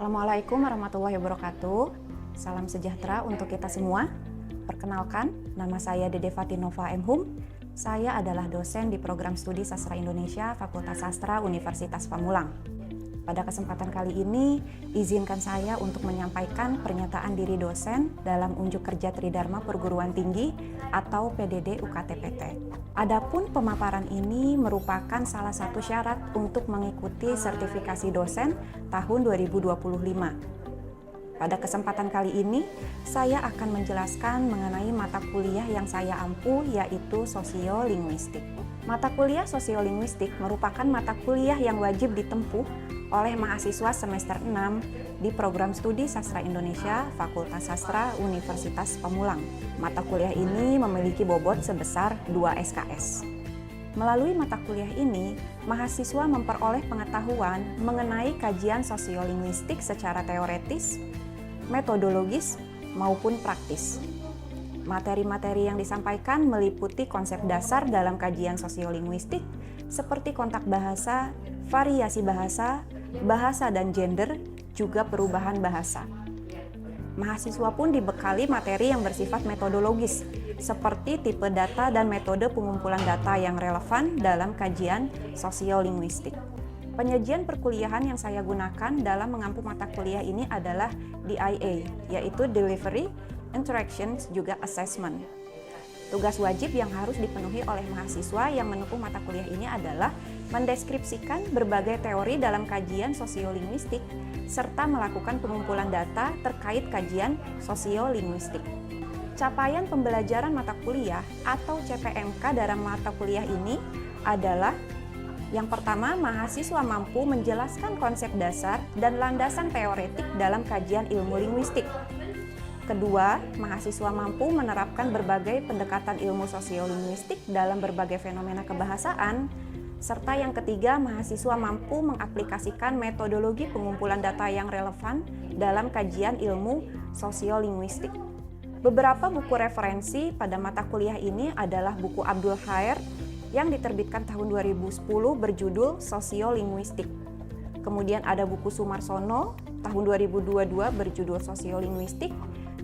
Assalamualaikum warahmatullahi wabarakatuh. Salam sejahtera untuk kita semua. Perkenalkan, nama saya Dede Fatinova M.Hum. Saya adalah dosen di Program Studi Sastra Indonesia Fakultas Sastra Universitas Pamulang. Pada kesempatan kali ini, izinkan saya untuk menyampaikan pernyataan diri dosen dalam Unjuk Kerja Tridharma Perguruan Tinggi atau PDD UKT-PT. Adapun pemaparan ini merupakan salah satu syarat untuk mengikuti sertifikasi dosen tahun 2025. Pada kesempatan kali ini, saya akan menjelaskan mengenai mata kuliah yang saya ampu, yaitu Sosiolinguistik. Mata kuliah Sosiolinguistik merupakan mata kuliah yang wajib ditempuh oleh mahasiswa semester 6 di Program Studi Sastra Indonesia Fakultas Sastra Universitas Pamulang. Mata kuliah ini memiliki bobot sebesar 2 SKS. Melalui mata kuliah ini, mahasiswa memperoleh pengetahuan mengenai kajian sosiolinguistik secara teoretis, metodologis, maupun praktis. Materi-materi yang disampaikan meliputi konsep dasar dalam kajian sosiolinguistik seperti kontak bahasa, variasi bahasa, bahasa dan gender, juga perubahan bahasa. Mahasiswa pun dibekali materi yang bersifat metodologis, seperti tipe data dan metode pengumpulan data yang relevan dalam kajian sosiolinguistik. Penyajian perkuliahan yang saya gunakan dalam mengampu mata kuliah ini adalah DIA, yaitu Delivery, Interactions, juga Assessment. Tugas wajib yang harus dipenuhi oleh mahasiswa yang menempuh mata kuliah ini adalah mendeskripsikan berbagai teori dalam kajian sosiolinguistik serta melakukan pengumpulan data terkait kajian sosiolinguistik. Capaian pembelajaran mata kuliah atau CPMK dalam mata kuliah ini adalah: yang pertama, mahasiswa mampu menjelaskan konsep dasar dan landasan teoretik dalam kajian ilmu linguistik. Kedua, mahasiswa mampu menerapkan berbagai pendekatan ilmu sosiolinguistik dalam berbagai fenomena kebahasaan. Serta yang ketiga, mahasiswa mampu mengaplikasikan metodologi pengumpulan data yang relevan dalam kajian ilmu sosiolinguistik. Beberapa buku referensi pada mata kuliah ini adalah buku Abdul Khair yang diterbitkan tahun 2010 berjudul Sosiolinguistik. Kemudian ada buku Sumarsono tahun 2022 berjudul Sosiolinguistik,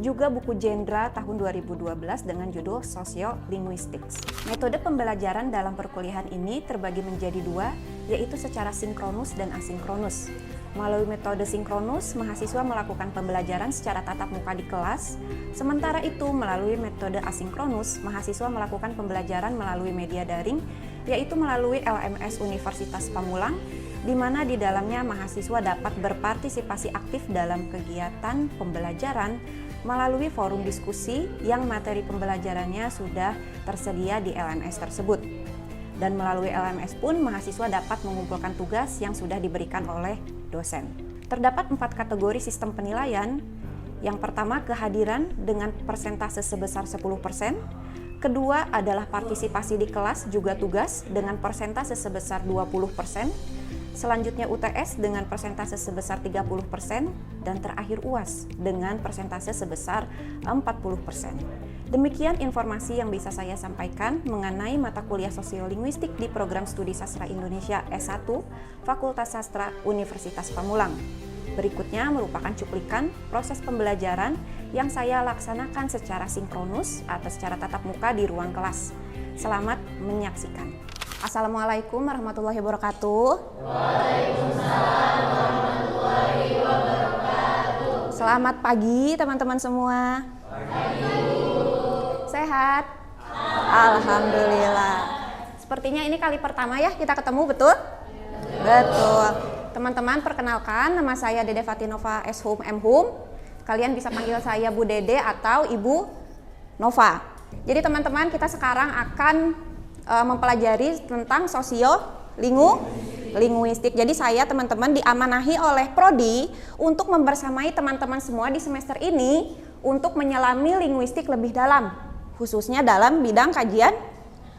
juga buku Jendra tahun 2012 dengan judul Sosiolinguistik. Metode pembelajaran dalam perkuliahan ini terbagi menjadi dua, yaitu secara sinkronus dan asinkronus. Melalui metode sinkronus, mahasiswa melakukan pembelajaran secara tatap muka di kelas. Sementara itu, melalui metode asinkronus, mahasiswa melakukan pembelajaran melalui media daring, yaitu melalui LMS Universitas Pamulang, di mana di dalamnya mahasiswa dapat berpartisipasi aktif dalam kegiatan pembelajaran melalui forum diskusi yang materi pembelajarannya sudah tersedia di LMS tersebut. Dan melalui LMS pun mahasiswa dapat mengumpulkan tugas yang sudah diberikan oleh dosen. Terdapat 4 kategori sistem penilaian. Yang pertama, kehadiran dengan persentase sebesar 10%. Kedua adalah partisipasi di kelas juga tugas dengan persentase sebesar 20%. Selanjutnya UTS dengan persentase sebesar 30%, dan terakhir UAS dengan persentase sebesar 40%. Demikian informasi yang bisa saya sampaikan mengenai mata kuliah sosiolinguistik di Program Studi Sastra Indonesia S1 Fakultas Sastra Universitas Pamulang. Berikutnya merupakan cuplikan proses pembelajaran yang saya laksanakan secara sinkronus atau secara tatap muka di ruang kelas. Selamat menyaksikan. Assalamualaikum warahmatullahi wabarakatuh. Waalaikumsalam warahmatullahi wabarakatuh. Selamat pagi teman-teman semua. Pagi. Sehat? Alhamdulillah. Sepertinya ini kali pertama ya kita ketemu, betul? Betul. Teman-teman, perkenalkan, nama saya Dede Fatinova S.Hum M.Hum. Kalian bisa panggil saya Bu Dede atau Ibu Nova. Jadi teman-teman, kita sekarang akan mempelajari tentang sosiolinguistik. Jadi saya teman-teman diamanahi oleh Prodi untuk membersamai teman-teman semua di semester ini untuk menyelami linguistik lebih dalam, khususnya dalam bidang kajian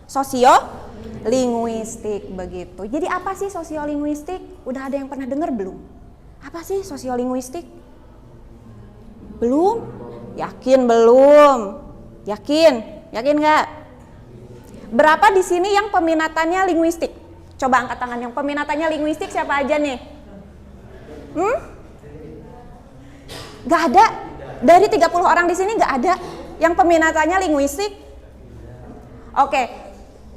sosiolinguistik begitu. Jadi apa sih sosiolinguistik? Udah ada yang pernah dengar belum? Apa sih sosiolinguistik? Belum? Yakin belum? Yakin nggak? Berapa di sini yang peminatannya linguistik? Coba angkat tangan yang peminatannya linguistik siapa aja nih? Nggak ada. Dari 30 orang di sini nggak ada yang peminatannya linguistik. Oke,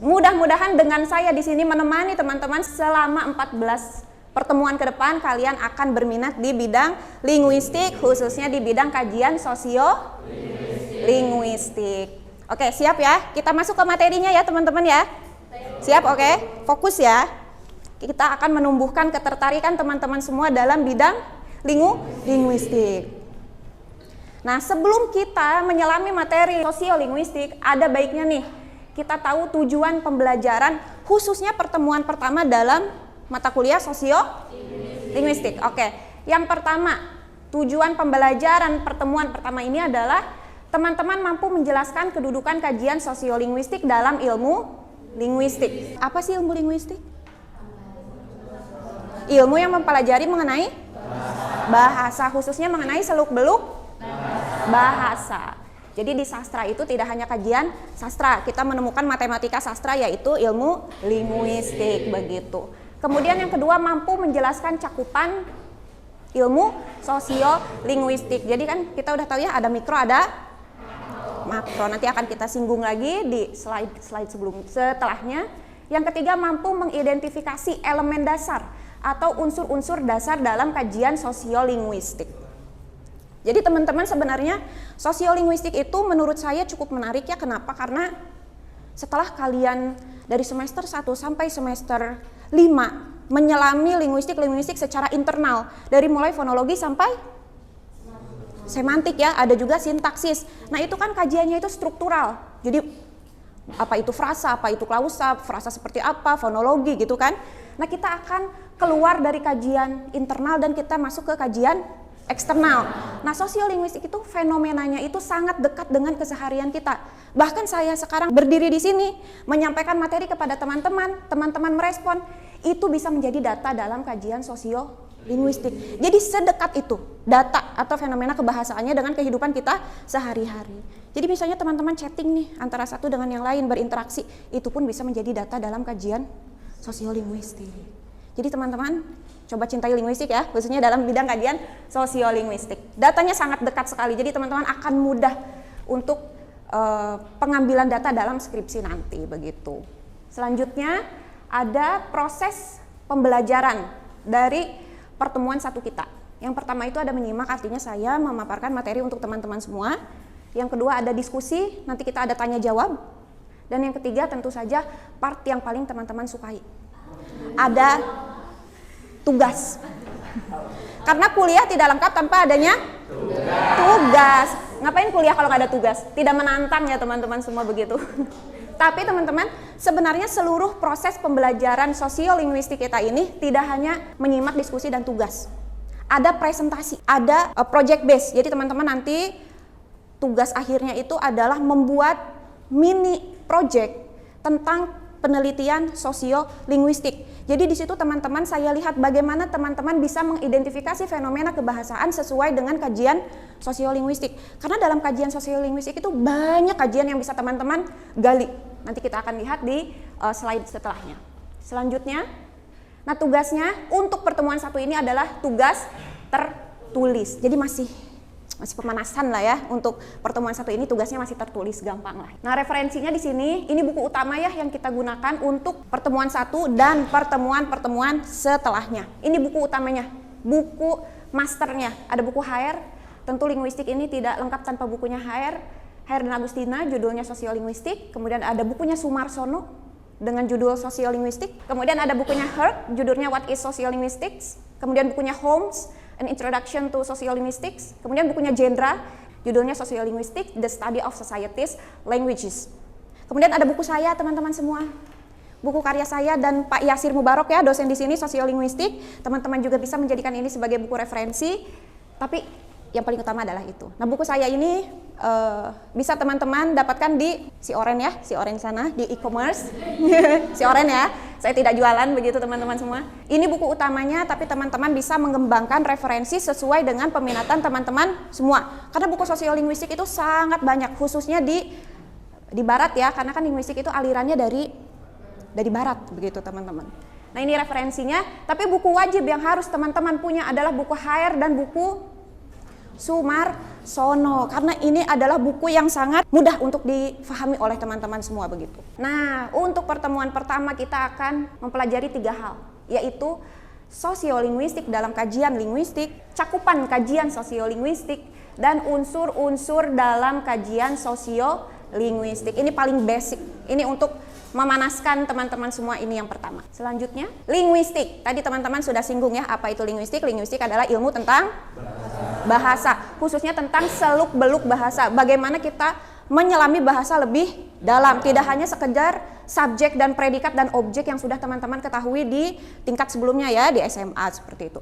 mudah-mudahan dengan saya di sini menemani teman-teman selama 14 pertemuan ke depan, kalian akan berminat di bidang linguistik, khususnya di bidang kajian sosio-linguistik. Oke, siap ya? Kita masuk ke materinya ya teman-teman ya. Siap, oke? Fokus ya. Kita akan menumbuhkan ketertarikan teman-teman semua dalam bidang linguistik. Nah, sebelum kita menyelami materi sosiolinguistik, ada baiknya nih kita tahu tujuan pembelajaran khususnya pertemuan pertama dalam mata kuliah sosiolinguistik. Oke, yang pertama, tujuan pembelajaran pertemuan pertama ini adalah teman-teman mampu menjelaskan kedudukan kajian sosiolinguistik dalam ilmu linguistik. Apa sih ilmu linguistik? Ilmu yang mempelajari mengenai bahasa, khususnya mengenai seluk-beluk bahasa. Jadi di sastra itu tidak hanya kajian sastra, kita menemukan matematika sastra yaitu ilmu linguistik begitu. Kemudian yang kedua, mampu menjelaskan cakupan ilmu sosiolinguistik. Jadi kan kita udah tahu ya, ada mikro, ada makro. Nanti akan kita singgung lagi di slide setelahnya. Yang ketiga, mampu mengidentifikasi elemen dasar atau unsur-unsur dasar dalam kajian sosiolinguistik. Jadi teman-teman, sebenarnya sosiolinguistik itu menurut saya cukup menarik ya. Kenapa? Karena setelah kalian dari semester 1 sampai semester 5 menyelami linguistik secara internal, dari mulai fonologi sampai semantik ya, ada juga sintaksis. Nah, itu kan kajiannya itu struktural. Jadi apa itu frasa, apa itu klausa, frasa seperti apa, fonologi gitu kan. Nah, kita akan keluar dari kajian internal dan kita masuk ke kajian eksternal. Nah, sosiolinguistik itu fenomenanya itu sangat dekat dengan keseharian kita. Bahkan saya sekarang berdiri di sini menyampaikan materi kepada teman-teman merespon, itu bisa menjadi data dalam kajian sosiolinguistik. Jadi sedekat itu data atau fenomena kebahasaannya dengan kehidupan kita sehari-hari. Jadi misalnya teman-teman chatting nih antara satu dengan yang lain, berinteraksi, itu pun bisa menjadi data dalam kajian sosiolinguistik. Jadi teman-teman coba cintai linguistik ya, khususnya dalam bidang kajian sosiolinguistik. Datanya sangat dekat sekali, jadi teman-teman akan mudah untuk pengambilan data dalam skripsi nanti begitu. Selanjutnya ada proses pembelajaran dari pertemuan satu kita. Yang pertama itu ada menyimak, artinya saya memaparkan materi untuk teman-teman semua. Yang kedua ada diskusi, nanti kita ada tanya jawab. Dan yang ketiga tentu saja part yang paling teman-teman sukai. Ada tugas. Karena kuliah tidak lengkap tanpa adanya tugas. Ngapain kuliah kalau nggak ada tugas? Tidak menantang ya teman-teman semua begitu. Tapi teman-teman, sebenarnya seluruh proses pembelajaran sosiolinguistik kita ini tidak hanya menyimak diskusi dan tugas. Ada presentasi, ada project base. Jadi teman-teman nanti tugas akhirnya itu adalah membuat mini project tentang penelitian sosiolinguistik. Jadi di situ teman-teman saya lihat bagaimana teman-teman bisa mengidentifikasi fenomena kebahasaan sesuai dengan kajian sosiolinguistik. Karena dalam kajian sosiolinguistik itu banyak kajian yang bisa teman-teman gali. Nanti kita akan lihat di slide setelahnya. Selanjutnya, nah tugasnya untuk pertemuan satu ini adalah tugas tertulis. Jadi masih pemanasan lah ya, untuk pertemuan satu ini tugasnya masih tertulis, gampang lah. Nah, referensinya di sini, ini buku utama ya yang kita gunakan untuk pertemuan satu dan pertemuan-pertemuan setelahnya. Ini buku utamanya, buku masternya. Ada buku HR, tentu linguistik ini tidak lengkap tanpa bukunya HR dan Agustina, judulnya sosiolinguistik. Kemudian ada bukunya Sumarsono dengan judul sosiolinguistik. Kemudian ada bukunya Herc, judulnya What is Sociolinguistics. Kemudian bukunya Holmes, An Introduction to Sociolinguistics. Kemudian bukunya Jendra, judulnya Sociolinguistics, The Study of Societies, Languages. Kemudian ada buku saya teman-teman semua, buku karya saya dan Pak Yasir Mubarok ya, dosen di sini sosiolinguistik. Teman-teman juga bisa menjadikan ini sebagai buku referensi. Tapi yang paling utama adalah itu. Nah, buku saya ini bisa teman-teman dapatkan di Si Oren ya, Si Oren sana di e-commerce. Si Oren ya. Saya tidak jualan begitu teman-teman semua. Ini buku utamanya, tapi teman-teman bisa mengembangkan referensi sesuai dengan peminatan teman-teman semua. Karena buku sosiolinguistik itu sangat banyak, khususnya di barat ya, karena kan linguistik itu alirannya dari barat begitu teman-teman. Nah, ini referensinya, tapi buku wajib yang harus teman-teman punya adalah buku HR dan buku Sumarsono, karena ini adalah buku yang sangat mudah untuk difahami oleh teman-teman semua begitu. Nah, untuk pertemuan pertama kita akan mempelajari 3 hal, yaitu sosiolinguistik dalam kajian linguistik, cakupan kajian sosiolinguistik, dan unsur-unsur dalam kajian sosiolinguistik. Ini paling basic, ini untuk memanaskan teman-teman semua, ini yang pertama. Selanjutnya, linguistik. Tadi teman-teman sudah singgung ya, apa itu linguistik? Linguistik adalah ilmu tentang bahasa, khususnya tentang seluk-beluk bahasa. Bagaimana kita menyelami bahasa lebih dalam, tidak hanya sekedar subjek dan predikat dan objek yang sudah teman-teman ketahui di tingkat sebelumnya ya, di SMA seperti itu.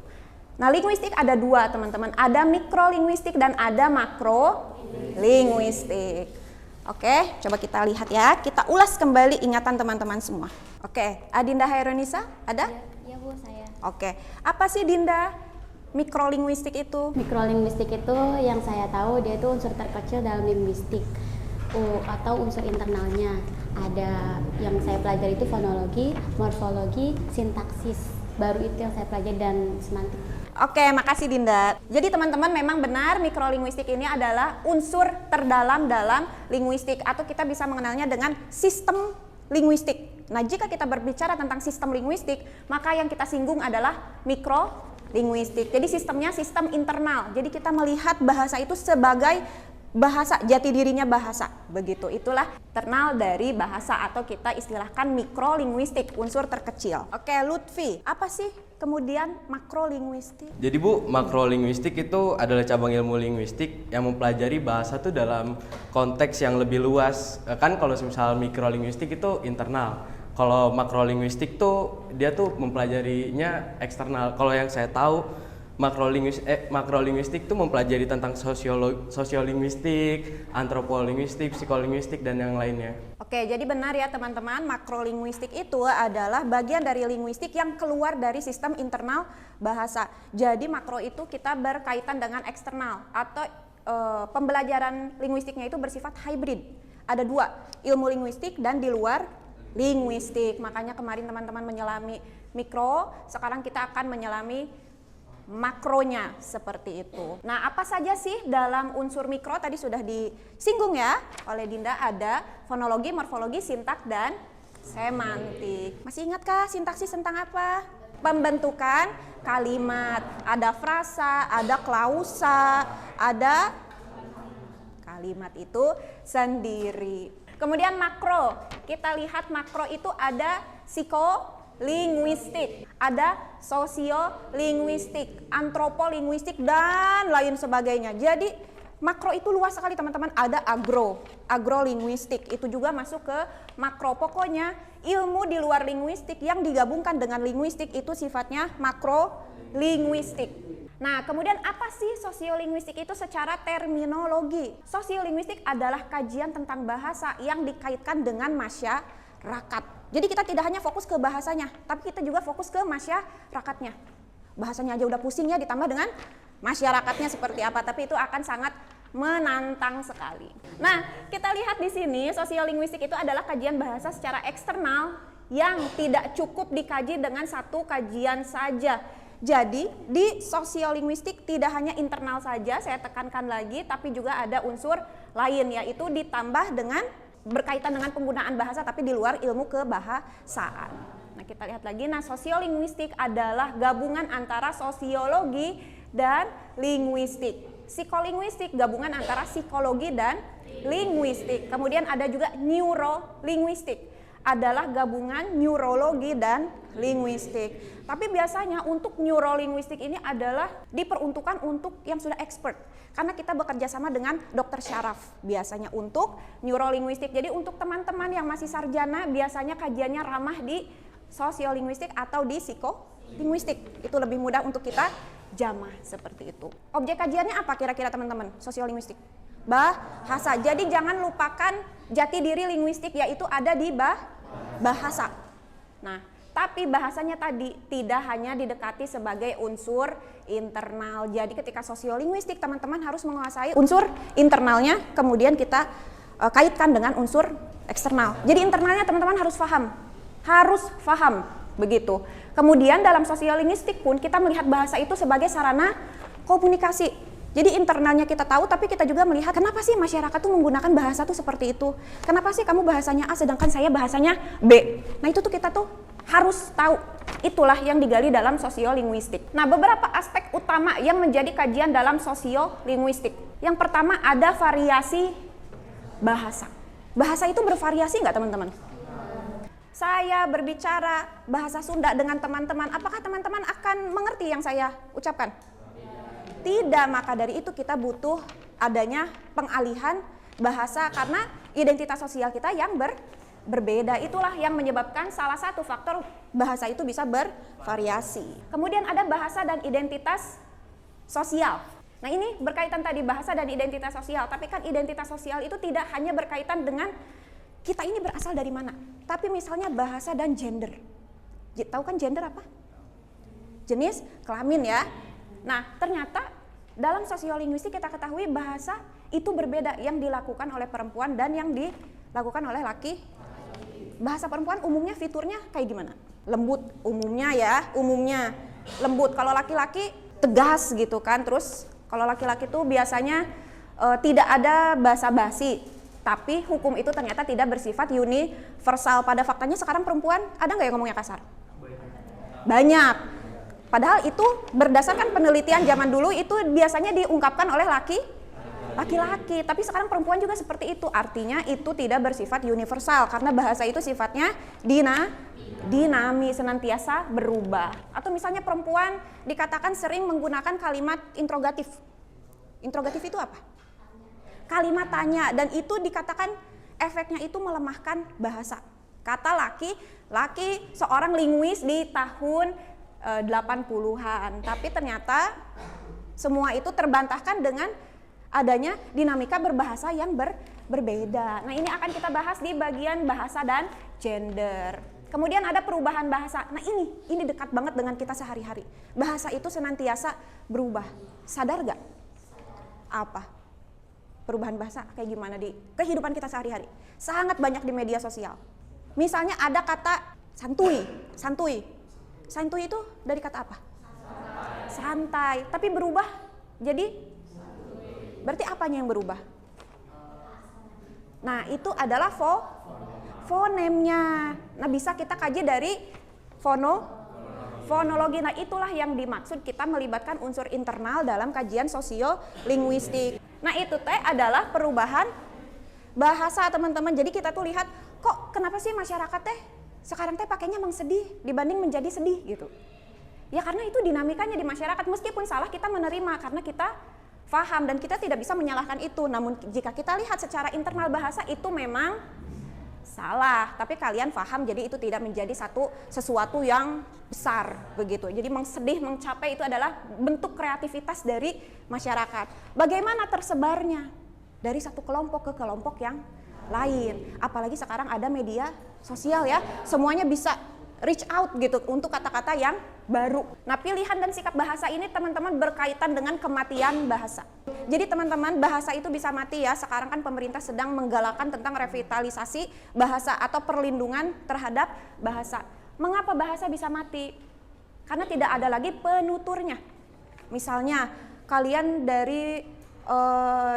Nah, linguistik ada 2 teman-teman, ada mikrolinguistik dan ada makrolinguistik. Oke, coba kita lihat ya, kita ulas kembali ingatan teman-teman semua. Oke, Adinda Haironisa, ada? Ya Bu, saya. Oke, apa sih Dinda mikrolinguistik itu? Mikrolinguistik itu yang saya tahu dia itu unsur terkecil dalam linguistik atau unsur internalnya. Ada yang saya pelajari itu fonologi, morfologi, sintaksis. Baru itu yang saya pelajari dan semantik. Oke, makasih Dinda. Jadi teman-teman memang benar mikrolinguistik ini adalah unsur terdalam dalam linguistik, atau kita bisa mengenalnya dengan sistem linguistik. Nah, jika kita berbicara tentang sistem linguistik, maka yang kita singgung adalah mikrolinguistik. Jadi sistemnya sistem internal. Jadi kita melihat bahasa itu sebagai bahasa, jati dirinya bahasa. Begitu, itulah internal dari bahasa, atau kita istilahkan mikrolinguistik, unsur terkecil. Oke, Lutfi, apa sih kemudian makrolinguistik? Jadi Bu, makrolinguistik itu adalah cabang ilmu linguistik yang mempelajari bahasa tuh dalam konteks yang lebih luas. Kan kalau misal mikrolinguistik itu internal. Kalau makrolinguistik tuh dia tuh mempelajarinya eksternal. Kalau yang saya tahu makrolinguistik itu mempelajari tentang sosiolinguistik, antropolinguistik, psikolinguistik, dan yang lainnya. Oke, jadi benar ya teman-teman, makrolinguistik itu adalah bagian dari linguistik yang keluar dari sistem internal bahasa. Jadi makro itu kita berkaitan dengan eksternal, atau pembelajaran linguistiknya itu bersifat hybrid. Ada 2, ilmu linguistik dan di luar linguistik. Makanya kemarin teman-teman menyelami mikro, sekarang kita akan menyelami makronya seperti itu. Nah, apa saja sih dalam unsur mikro? Tadi sudah disinggung ya oleh Dinda, ada fonologi, morfologi, sintak, dan semantik. Masih ingatkah sintaksis tentang apa? Pembentukan kalimat, ada frasa, ada klausa, ada kalimat itu sendiri. Kemudian makro, kita lihat makro itu ada psikolinguistik, ada sosiolinguistik, antropolinguistik, dan lain sebagainya. Jadi makro itu luas sekali teman-teman. Ada agrolinguistik, itu juga masuk ke makro. Pokoknya ilmu di luar linguistik yang digabungkan dengan linguistik itu sifatnya makrolinguistik. Nah, kemudian apa sih sosiolinguistik itu secara terminologi? Sosiolinguistik adalah kajian tentang bahasa yang dikaitkan dengan masyarakat. Jadi kita tidak hanya fokus ke bahasanya, tapi kita juga fokus ke masyarakatnya. Bahasanya aja udah pusing ya, ditambah dengan masyarakatnya seperti apa, tapi itu akan sangat menantang sekali. Nah, kita lihat di sini sosiolinguistik itu adalah kajian bahasa secara eksternal yang tidak cukup dikaji dengan satu kajian saja. Jadi di sosiolinguistik tidak hanya internal saja, saya tekankan lagi, tapi juga ada unsur lain, yaitu ditambah dengan berkaitan dengan penggunaan bahasa tapi di luar ilmu kebahasaan. Nah, kita lihat lagi. Nah, sosiolinguistik adalah gabungan antara sosiologi dan linguistik. Psikolinguistik gabungan antara psikologi dan linguistik. Kemudian ada juga neurolinguistik, adalah gabungan neurologi dan linguistik. Tapi biasanya untuk neurolinguistik ini adalah diperuntukkan untuk yang sudah expert, karena kita bekerja sama dengan Dr. Syaraf biasanya untuk neurolinguistik. Jadi untuk teman-teman yang masih sarjana biasanya kajiannya ramah di sosiolinguistik atau di psikolinguistik. Itu lebih mudah untuk kita jamah seperti itu. Objek kajiannya apa kira-kira teman-teman? Sosiolinguistik, bahasa. Jadi jangan lupakan jati diri linguistik, yaitu ada di bahasa. Nah, tapi bahasanya tadi tidak hanya didekati sebagai unsur internal. Jadi ketika sosiolinguistik teman-teman harus menguasai unsur internalnya, kemudian kita kaitkan dengan unsur eksternal. Jadi internalnya teman-teman harus paham begitu. Kemudian dalam sosiolinguistik pun kita melihat bahasa itu sebagai sarana komunikasi. Jadi internalnya kita tahu, tapi kita juga melihat kenapa sih masyarakat tuh menggunakan bahasa tuh seperti itu. Kenapa sih kamu bahasanya A sedangkan saya bahasanya B. Nah itu tuh kita tuh harus tahu. Itulah yang digali dalam sosiolinguistik. Nah beberapa aspek utama yang menjadi kajian dalam sosiolinguistik. Yang pertama ada variasi bahasa. Bahasa itu bervariasi nggak teman-teman? Saya berbicara bahasa Sunda dengan teman-teman, apakah teman-teman akan mengerti yang saya ucapkan? Tidak, maka dari itu kita butuh adanya pengalihan bahasa karena identitas sosial kita yang berbeda. Itulah yang menyebabkan salah satu faktor bahasa itu bisa bervariasi. Kemudian ada bahasa dan identitas sosial. Nah ini berkaitan tadi bahasa dan identitas sosial, tapi kan identitas sosial itu tidak hanya berkaitan dengan kita ini berasal dari mana, tapi misalnya bahasa dan gender. Tahu kan gender apa? Jenis kelamin ya. Nah, ternyata dalam sosiolinguistik kita ketahui bahasa itu berbeda yang dilakukan oleh perempuan dan yang dilakukan oleh laki. Bahasa perempuan umumnya fiturnya kayak gimana? Lembut umumnya ya, umumnya lembut. Kalau laki-laki tegas gitu kan. Terus kalau laki-laki tuh biasanya tidak ada basa-basi. Tapi hukum itu ternyata tidak bersifat universal. Pada faktanya sekarang perempuan ada nggak yang ngomongnya kasar? Banyak. Padahal itu berdasarkan penelitian zaman dulu itu biasanya diungkapkan oleh laki-laki, tapi sekarang perempuan juga seperti itu. Artinya itu tidak bersifat universal karena bahasa itu sifatnya dinamis, senantiasa berubah. Atau misalnya perempuan dikatakan sering menggunakan kalimat interrogatif. Interrogatif itu apa? Kalimat tanya, dan itu dikatakan efeknya itu melemahkan bahasa. Kata laki seorang linguis di tahun 80-an, tapi ternyata semua itu terbantahkan dengan adanya dinamika berbahasa yang berbeda. Nah ini akan kita bahas di bagian bahasa dan gender. Kemudian ada perubahan bahasa. Nah ini dekat banget dengan kita sehari-hari. Bahasa itu senantiasa berubah. Sadar gak? Apa? Perubahan bahasa kayak gimana di kehidupan kita sehari-hari? Sangat banyak di media sosial. Misalnya ada kata santuy. Santuy itu dari kata apa? Santai. Tapi berubah jadi? Berarti apanya yang berubah? Nah itu adalah fonemnya. Nah bisa kita kaji dari fonologi. Nah itulah yang dimaksud kita melibatkan unsur internal dalam kajian sosiolinguistik. Nah itu teh adalah perubahan bahasa teman-teman. Jadi kita tuh lihat kok kenapa sih masyarakat teh sekarang teh pakainya emang sedih dibanding menjadi sedih gitu. Ya karena itu dinamikanya di masyarakat, meskipun salah kita menerima karena kita paham dan kita tidak bisa menyalahkan itu. Namun jika kita lihat secara internal bahasa itu memang salah, tapi kalian paham jadi itu tidak menjadi sesuatu yang besar begitu. Jadi sedih, mencapai itu adalah bentuk kreativitas dari masyarakat. Bagaimana tersebarnya dari satu kelompok ke kelompok yang lain. Apalagi sekarang ada media sosial ya, semuanya bisa reach out gitu untuk kata-kata yang baru. Nah pilihan dan sikap bahasa ini teman-teman berkaitan dengan kematian bahasa. Jadi teman-teman bahasa itu bisa mati ya, sekarang kan pemerintah sedang menggalakkan tentang revitalisasi bahasa atau perlindungan terhadap bahasa. Mengapa bahasa bisa mati? Karena tidak ada lagi penuturnya. Misalnya kalian dari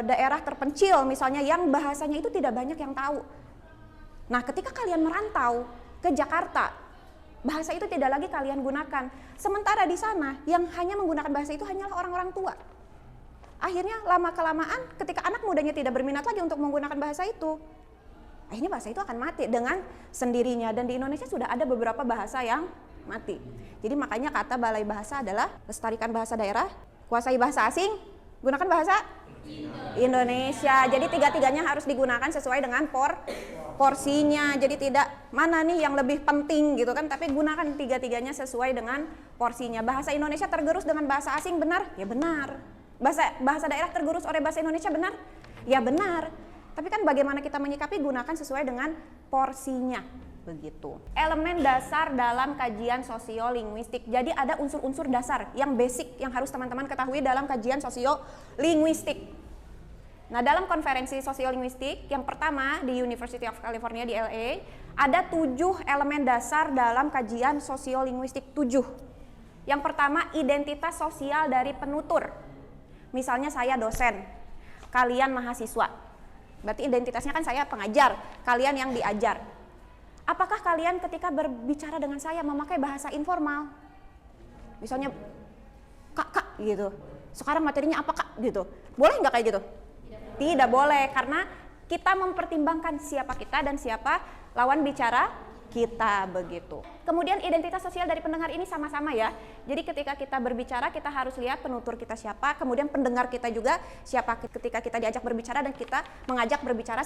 daerah terpencil misalnya yang bahasanya itu tidak banyak yang tahu. Nah ketika kalian merantau ke Jakarta, bahasa itu tidak lagi kalian gunakan. Sementara di sana yang hanya menggunakan bahasa itu hanyalah orang-orang tua. Akhirnya lama-kelamaan ketika anak mudanya tidak berminat lagi untuk menggunakan bahasa itu, akhirnya bahasa itu akan mati dengan sendirinya. Dan di Indonesia sudah ada beberapa bahasa yang mati. Jadi makanya kata Balai Bahasa adalah lestarikan bahasa daerah, kuasai bahasa asing, gunakan bahasa Indonesia. Jadi tiga-tiganya harus digunakan sesuai dengan porsinya. Jadi tidak mana nih yang lebih penting gitu kan, tapi gunakan tiga-tiganya sesuai dengan porsinya. Bahasa Indonesia tergerus dengan bahasa asing, benar? Ya benar. Bahasa daerah tergerus oleh bahasa Indonesia, benar? Ya benar. Tapi kan bagaimana kita menyikapi, gunakan sesuai dengan porsinya. Begitu. Elemen dasar dalam kajian sosiolinguistik. Jadi ada unsur-unsur dasar yang basic yang harus teman-teman ketahui dalam kajian sosiolinguistik. Nah, dalam konferensi sosiolinguistik yang pertama di University of California di LA, ada 7 elemen dasar dalam kajian sosiolinguistik. 7. Yang pertama, identitas sosial dari penutur. Misalnya saya dosen, kalian mahasiswa. Berarti identitasnya kan saya pengajar, kalian yang diajar. Apakah kalian ketika berbicara dengan saya memakai bahasa informal? Misalnya, kak gitu. Sekarang materinya apa kak gitu. Boleh nggak kayak gitu? Tidak boleh, karena kita mempertimbangkan siapa kita dan siapa lawan bicara kita begitu. Kemudian identitas sosial dari pendengar ini sama-sama ya. Jadi ketika kita berbicara kita harus lihat penutur kita siapa, kemudian pendengar kita juga siapa ketika kita diajak berbicara dan kita mengajak berbicara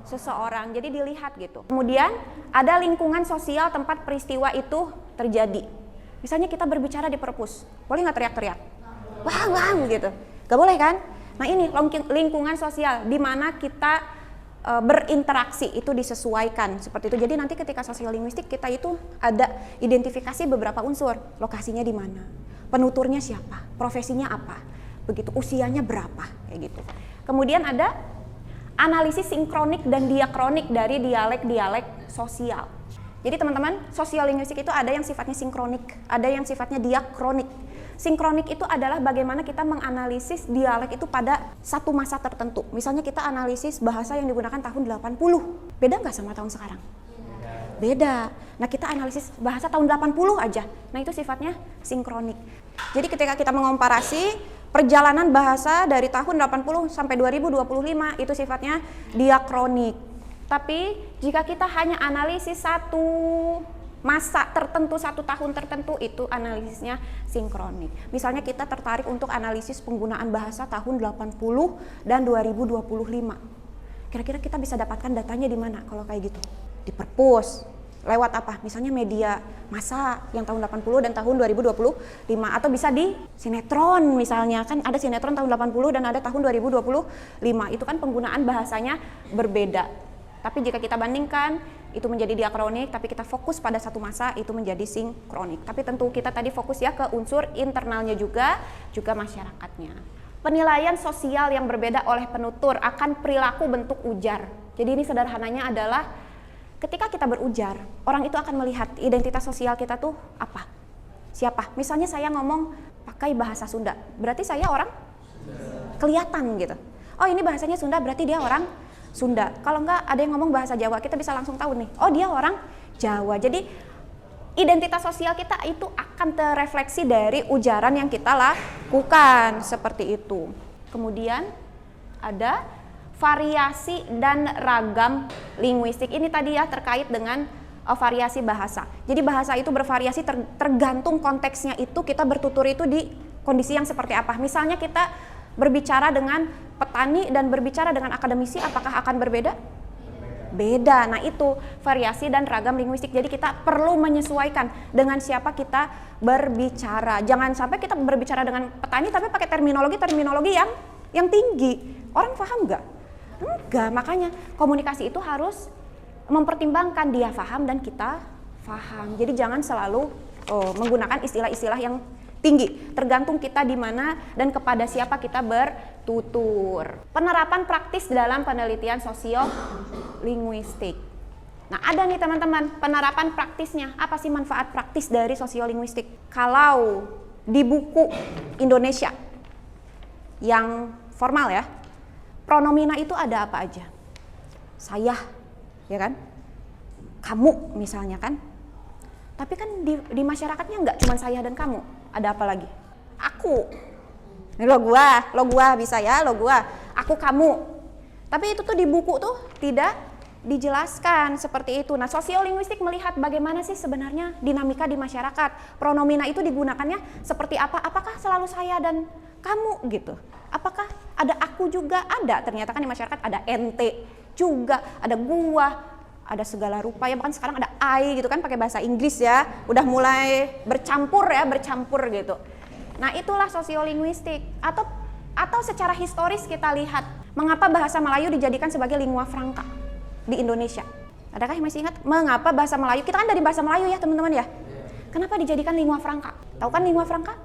seseorang. Jadi dilihat gitu. Kemudian ada lingkungan sosial tempat peristiwa itu terjadi. Misalnya kita berbicara di perpus, boleh nggak teriak-teriak? Wah gitu. Gak boleh kan? Nah ini lingkungan sosial di mana kita berinteraksi itu disesuaikan seperti itu. Jadi nanti ketika sosiolinguistik kita itu ada identifikasi beberapa unsur, lokasinya di mana, penuturnya siapa, profesinya apa, begitu, usianya berapa, kayak gitu. Kemudian ada analisis sinkronik dan diakronik dari dialek-dialek sosial. Jadi teman-teman, sosiolinguistik itu ada yang sifatnya sinkronik, ada yang sifatnya diakronik. Sinkronik itu adalah bagaimana kita menganalisis dialek itu pada satu masa tertentu. Misalnya kita analisis bahasa yang digunakan tahun 80. Beda nggak sama tahun sekarang? Beda. Nah kita analisis bahasa tahun 80 aja. Nah itu sifatnya sinkronik. Jadi ketika kita menkomparasi perjalanan bahasa dari tahun 80 sampai 2025 itu sifatnya diakronik. Tapi jika kita hanya analisis satu masa tertentu, satu tahun tertentu, itu analisisnya sinkronik. Misalnya kita tertarik untuk analisis penggunaan bahasa tahun 80 dan 2025. Kira-kira kita bisa dapatkan datanya di mana kalau kayak gitu? Di perpus. Lewat apa? Misalnya media massa yang tahun 80 dan tahun 2025, atau bisa di sinetron misalnya, kan ada sinetron tahun 80 dan ada tahun 2025. Itu kan penggunaan bahasanya berbeda. Tapi jika kita bandingkan, itu menjadi diakronik, tapi kita fokus pada satu masa, itu menjadi sinkronik. Tapi tentu kita tadi fokus ya ke unsur internalnya juga masyarakatnya. Penilaian sosial yang berbeda oleh penutur akan perilaku bentuk ujar. Jadi ini sederhananya adalah ketika kita berujar, orang itu akan melihat identitas sosial kita tuh apa, siapa. Misalnya saya ngomong pakai bahasa Sunda, berarti saya orang kelihatan gitu. Oh ini bahasanya Sunda, berarti dia orang Sunda. Kalau enggak ada yang ngomong bahasa Jawa, kita bisa langsung tahu nih, oh dia orang Jawa. Jadi identitas sosial kita itu akan terrefleksi dari ujaran yang kita lakukan, seperti itu. Kemudian ada variasi dan ragam linguistik. Ini tadi ya terkait dengan variasi bahasa. Jadi bahasa itu bervariasi tergantung konteksnya, itu kita bertutur itu di kondisi yang seperti apa. Misalnya kita berbicara dengan petani dan berbicara dengan akademisi, apakah akan berbeda? Beda. Nah itu variasi dan ragam linguistik. Jadi kita perlu menyesuaikan dengan siapa kita berbicara. Jangan sampai kita berbicara dengan petani tapi pakai terminologi yang tinggi. Orang paham nggak? Enggak. Makanya komunikasi itu harus mempertimbangkan dia paham dan kita paham. Jadi jangan selalu menggunakan istilah-istilah yang tinggi, tergantung kita di mana dan kepada siapa kita bertutur. Penerapan praktis dalam penelitian sosiolinguistik. Nah, ada nih teman-teman, penerapan praktisnya. Apa sih manfaat praktis dari sosiolinguistik? Kalau di buku Indonesia yang formal ya, pronomina itu ada apa aja? Saya, ya kan? Kamu misalnya kan? Tapi kan di masyarakatnya nggak cuma saya dan kamu, ada apa lagi? Aku, ini lo gua bisa ya, lo gua, aku kamu. Tapi itu tuh di buku tuh tidak dijelaskan seperti itu. Nah, sosiolinguistik melihat bagaimana sih sebenarnya dinamika di masyarakat. Pronomina itu digunakannya seperti apa? Apakah selalu saya dan kamu gitu? Apakah ada aku juga? Ada, ternyata kan di masyarakat ada ente juga, ada gua, ada segala rupa ya, bahkan sekarang ada I gitu kan, pakai bahasa Inggris ya, udah mulai bercampur gitu. Nah itulah sosiolinguistik. Atau secara historis kita lihat, mengapa bahasa Melayu dijadikan sebagai lingua franca di Indonesia? Adakah yang masih ingat mengapa bahasa Melayu, kita kan dari bahasa Melayu ya teman-teman ya, kenapa dijadikan lingua franca? Tahu kan lingua franca?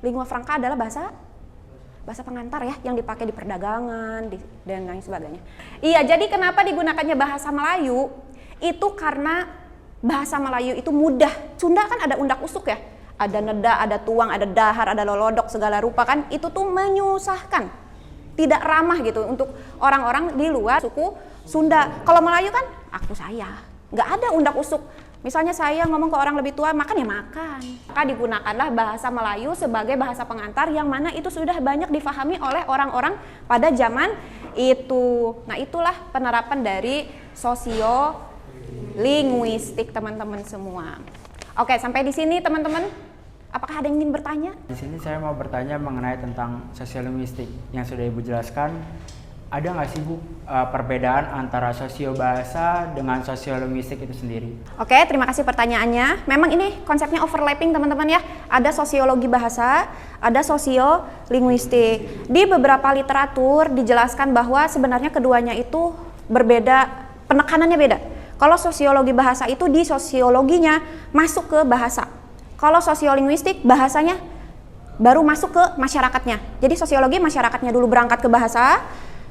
Lingua franca adalah bahasa pengantar ya, yang dipakai di perdagangan dan lain sebagainya. Iya, jadi kenapa digunakannya bahasa Melayu? Itu karena bahasa Melayu itu mudah. Sunda kan ada undak usuk ya, ada neda, ada tuang, ada dahar, ada lolodok, segala rupa kan, itu tuh menyusahkan, tidak ramah gitu untuk orang-orang di luar suku Sunda. Kalau Melayu kan aku saya, nggak ada undak usuk. Misalnya saya ngomong ke orang lebih tua, makan ya makan. Maka digunakanlah bahasa Melayu sebagai bahasa pengantar yang mana itu sudah banyak difahami oleh orang-orang pada zaman itu. Nah, itulah penerapan dari sosiolinguistik teman-teman semua. Oke, sampai di sini teman-teman. Apakah ada yang ingin bertanya? Di sini saya mau bertanya mengenai tentang sosiolinguistik yang sudah Ibu jelaskan. Ada nggak sih Bu perbedaan antara sosiobahasa dengan sosiolinguistik itu sendiri? Oke, terima kasih pertanyaannya. Memang ini konsepnya overlapping teman-teman ya. Ada sosiologi bahasa, ada sosiolinguistik. Di beberapa literatur dijelaskan bahwa sebenarnya keduanya itu berbeda, penekanannya beda. Kalau sosiologi bahasa itu di sosiologinya masuk ke bahasa. Kalau sosiolinguistik bahasanya baru masuk ke masyarakatnya. Jadi sosiologi masyarakatnya dulu berangkat ke bahasa,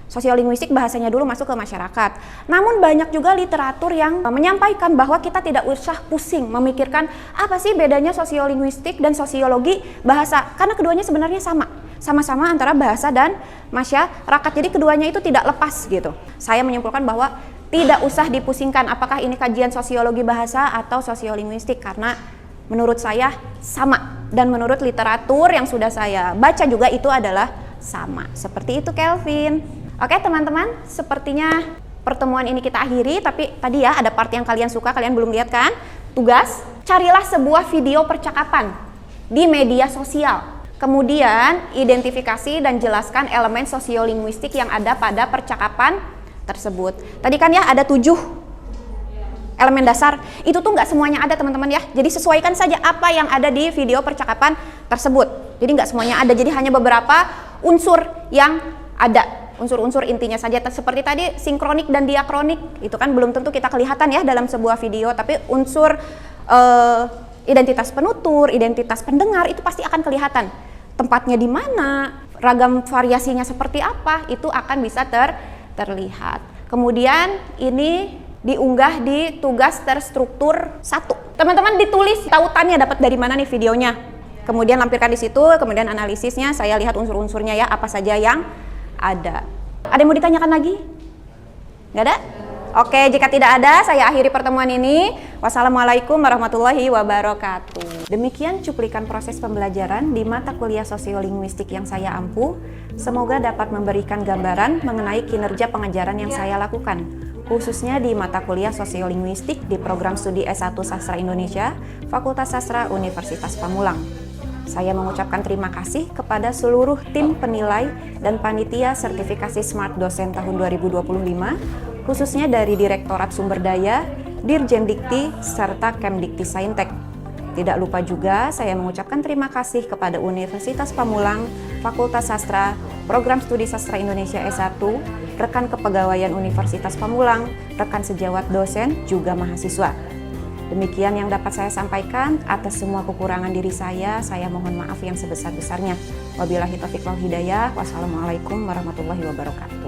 sosiolinguistik bahasanya dulu masuk ke masyarakat. Namun banyak juga literatur yang menyampaikan bahwa kita tidak usah pusing memikirkan apa sih bedanya sosiolinguistik dan sosiologi bahasa, karena keduanya sebenarnya sama-sama antara bahasa dan masyarakat. Jadi keduanya itu tidak lepas gitu. Saya menyimpulkan bahwa tidak usah dipusingkan apakah ini kajian sosiologi bahasa atau sosiolinguistik, karena menurut saya sama, dan menurut literatur yang sudah saya baca juga itu adalah sama. Seperti itu Kelvin. Oke teman-teman, sepertinya pertemuan ini kita akhiri, tapi tadi ya ada part yang kalian suka, kalian belum lihat kan? Tugas, carilah sebuah video percakapan di media sosial. Kemudian identifikasi dan jelaskan elemen sosiolinguistik yang ada pada percakapan tersebut. Tadi kan ya ada 7 elemen dasar, itu tuh nggak semuanya ada teman-teman ya. Jadi sesuaikan saja apa yang ada di video percakapan tersebut. Jadi nggak semuanya ada, jadi hanya beberapa unsur yang ada. Unsur-unsur intinya saja, seperti tadi sinkronik dan diakronik, itu kan belum tentu kita kelihatan ya dalam sebuah video, tapi unsur identitas penutur, identitas pendengar itu pasti akan kelihatan. Tempatnya di mana, ragam variasinya seperti apa, itu akan bisa terlihat. Kemudian ini diunggah di tugas terstruktur 1. Teman-teman ditulis tautannya dapat dari mana nih videonya. Kemudian lampirkan di situ, kemudian analisisnya saya lihat unsur-unsurnya ya, apa saja yang ada. Ada yang mau ditanyakan lagi? Nggak ada? Oke, jika tidak ada, saya akhiri pertemuan ini. Wassalamualaikum warahmatullahi wabarakatuh. Demikian cuplikan proses pembelajaran di mata kuliah sosiolinguistik yang saya ampu. Semoga dapat memberikan gambaran mengenai kinerja pengajaran yang saya lakukan, khususnya di mata kuliah sosiolinguistik di program studi S1 Sastra Indonesia, Fakultas Sastra Universitas Pamulang. Saya mengucapkan terima kasih kepada seluruh tim penilai dan panitia sertifikasi Smart Dosen tahun 2025, khususnya dari Direktorat Sumber Daya, Dirjen Dikti, serta Kemdikti Saintek. Tidak lupa juga saya mengucapkan terima kasih kepada Universitas Pamulang, Fakultas Sastra, Program Studi Sastra Indonesia S1, rekan kepegawaian Universitas Pamulang, rekan sejawat dosen, juga mahasiswa. Demikian yang dapat saya sampaikan. Atas semua kekurangan diri saya mohon maaf yang sebesar-besarnya. Wabillahi taufiq wal hidayah. Wassalamualaikum warahmatullahi wabarakatuh.